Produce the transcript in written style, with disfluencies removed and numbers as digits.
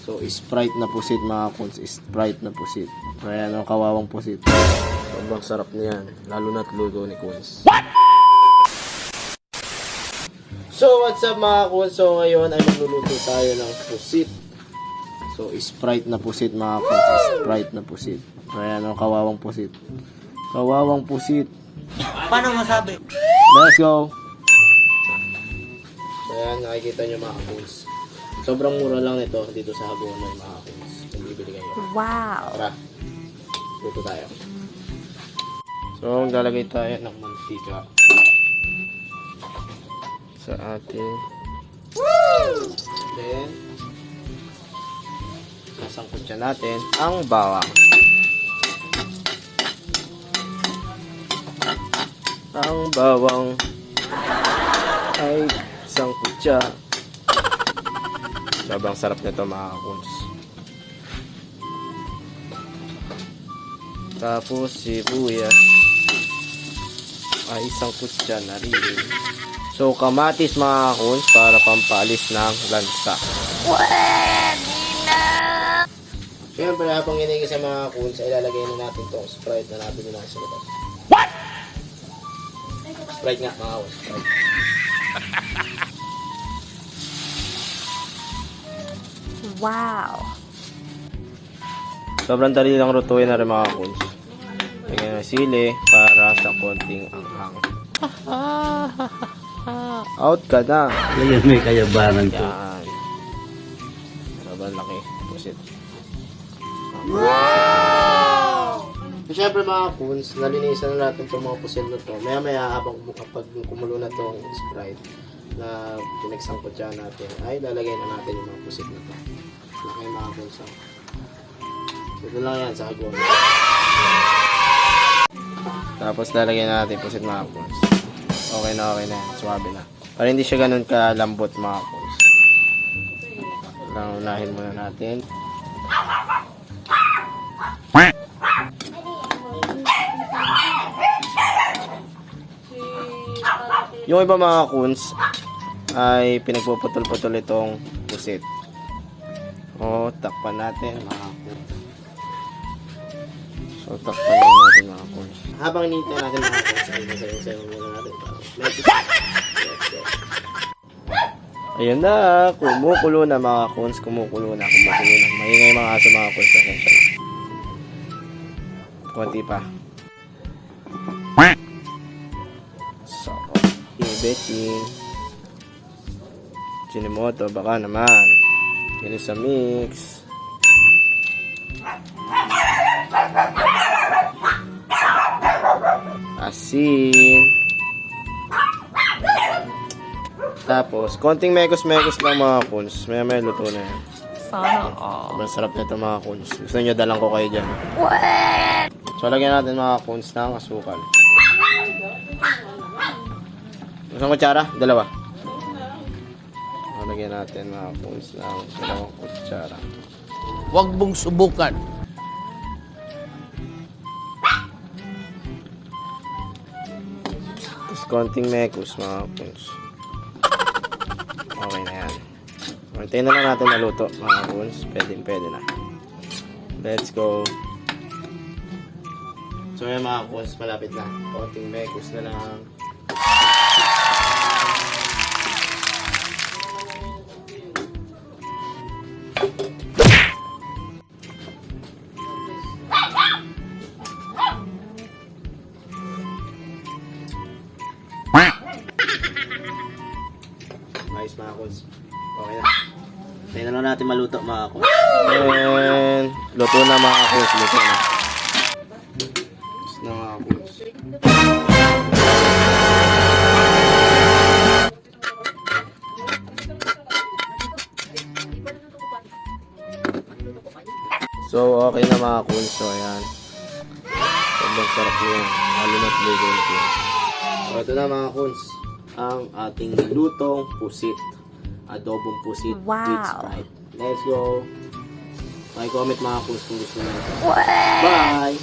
So, Sprite na pusit mga kuns. Sprite na pusit. Ayan ang kawawang pusit. Sobrang sarap niyan. Lalo na't luto ni Kuns. What? So, what's up mga kuns? So, ngayon ay magluluto tayo ng pusit. So, Sprite na pusit mga kuns. Sprite na pusit. Ayan ang kawawang pusit. Kawawang pusit. Paano masabi? Let's go! So, ayan, nakikita nyo mga kuns. Sobrang mura lang ito dito sa Hagonoy mga kuns. Kung bibili kayo. Wow! Tara, luto tayo. So, lalagay tayo ng mantika sa ating then nasangkot siya natin ang bawang. Ang bawang ay sangkot siya. Sobrang sarap nito mga kuns. Tapos sibuyas ay sangkot siya na rin. So kamatis mga kuns para pampaalis ng lansa. Pwede na! Siyempre habang inigisa mga kuns ay ilalagay na natin tong Sprite na nabili na sa labas. What? Sprite nga mga kuns. Sprite. Wow! Sobrang dali lang lutuin na rin mga kuns. Lagyan ng sili para sa konting anghang. Out ka na. Ngayon may kayabangan to. Yan. Sobrang laki. Pusit. Siyempre mga kuns, nalinisan na natin itong mga pusit na to. Maya habang kapag kumulo na itong Sprite na pinagsangkot siya natin, ay lalagay na natin yung mga pusit na to. Laki mga kuns. Ito lang yan sa Hagonoy. Tapos lalagyan na natin pusit mga kuns. Okay na yan. Suwabe na. Para hindi siya ganun kalambot mga kuns. Unahin muna natin. Yung iba mga kuns ay pinagpuputol-putol itong pusit. O, takpan natin mga kuns. So, takpan natin mga kuns. Habang hinihintay natin mga kuns, ay sayo muna natin. Ayun na, kumukulo na mga kuns, kumukulo na. Maingay mga aso mga kuns. Konti pa. So, Betching. Chinimoto, baka naman. Yan sa mix. Asin. Tapos, konting mekos-mekos lang mga kuns. May luto na yan. Sana all. Sobrang sarap nito mga kuns. Gusto nyo dalang ko kayo dyan. What? So, lagyan natin mga kuns ng asukal. Isang kutsara? Dalawa. So, lagyan natin mga kuns ng 2 kutsara. Huwag mong subukan. Tapos, konting mekos mga kuns. Okay na yan. Hintayin na lang natin maluto mga kuns. Pwede na. Let's go. So yan mga kuns, malapit na. Konting mekos na lang. Nice mga kuns. Okay na. Hintayin na lang natin maluto mga kuns. And luto na mga kuns. Luto na. Na mga kuns. So okay na mga kuns. So ayan. Sobrang sarap yun. Lalo na't luto ni kuns. So ito na mga kuns. Ang ating lutong pusit. Adobong pusit Wow. with Sprite. Let's go. Comment mga kuns kung gusto nyo. What? Bye!